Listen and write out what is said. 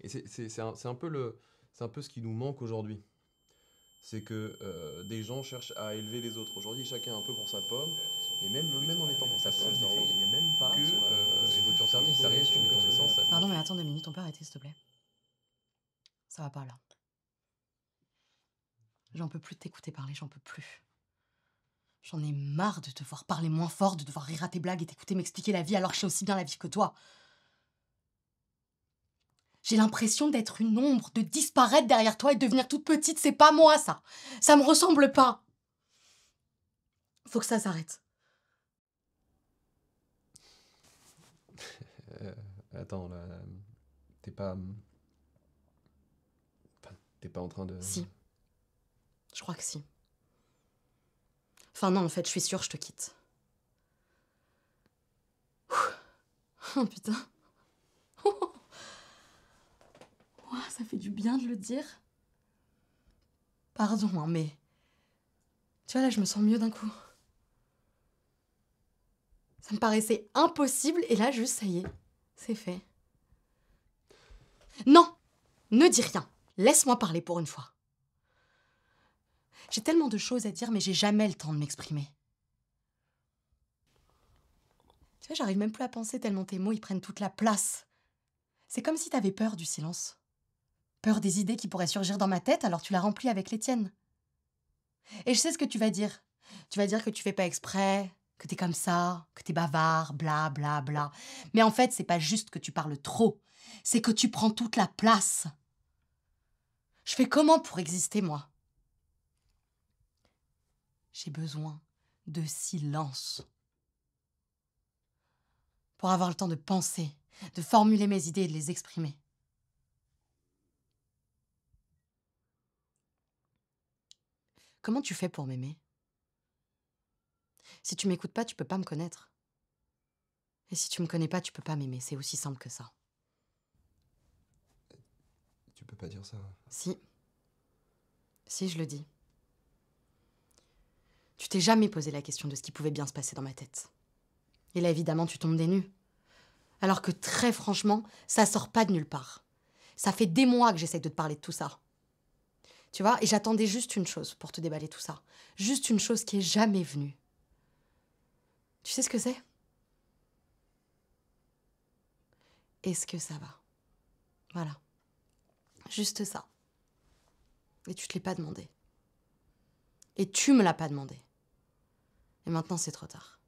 Et c'est un peu ce qui nous manque aujourd'hui. C'est que des gens cherchent à élever les autres. Aujourd'hui, chacun un peu pour sa pomme. Et même en étant pour sa pomme, il n'y a même pas une voiture thermique. Ça arrive, tu mets ton essence, ça te Pardon, mais attends 2 minutes, on peut arrêter, s'il te plaît? Ça va pas, là. J'en peux plus de t'écouter parler, j'en peux plus. J'en ai marre de te voir parler moins fort, de devoir rire à tes blagues et t'écouter m'expliquer la vie alors que je sais aussi bien la vie que toi. J'ai l'impression d'être une ombre, de disparaître derrière toi et de devenir toute petite. C'est pas moi, ça. Ça me ressemble pas. Faut que ça s'arrête. Euh, attends, là, t'es pas... Enfin, t'es pas en train de... Si. Je crois que si. Enfin non, en fait, je suis sûre, je te quitte. Oh putain. Oh, ça fait du bien de le dire. Pardon, hein, mais... Tu vois, là, je me sens mieux d'un coup. Ça me paraissait impossible, et là, juste, ça y est, c'est fait. Non! Ne dis rien. Laisse-moi parler pour une fois. J'ai tellement de choses à dire, mais j'ai jamais le temps de m'exprimer. Tu vois, j'arrive même plus à penser tellement tes mots, ils prennent toute la place. C'est comme si t'avais peur du silence. Peur des idées qui pourraient surgir dans ma tête, alors tu la remplis avec les tiennes. Et je sais ce que tu vas dire. Tu vas dire que tu fais pas exprès, que t'es comme ça, que t'es bavard, bla bla bla. Mais en fait, c'est pas juste que tu parles trop, c'est que tu prends toute la place. Je fais comment pour exister, moi? J'ai besoin de silence. Pour avoir le temps de penser, de formuler mes idées et de les exprimer. Comment tu fais pour m'aimer? Si tu m'écoutes pas, tu peux pas me connaître. Et si tu me connais pas, tu peux pas m'aimer. C'est aussi simple que ça. Tu peux pas dire ça. Si. Si, je le dis. Tu t'es jamais posé la question de ce qui pouvait bien se passer dans ma tête. Et là, évidemment, tu tombes des nues. Alors que très franchement, ça sort pas de nulle part. Ça fait des mois que j'essaie de te parler de tout ça. Tu vois, et j'attendais juste une chose pour te déballer tout ça. Juste une chose qui est jamais venue. Tu sais ce que c'est? Est-ce que ça va? Voilà. Juste ça. Et tu te l'es pas demandé. Et tu me l'as pas demandé. Et maintenant, c'est trop tard.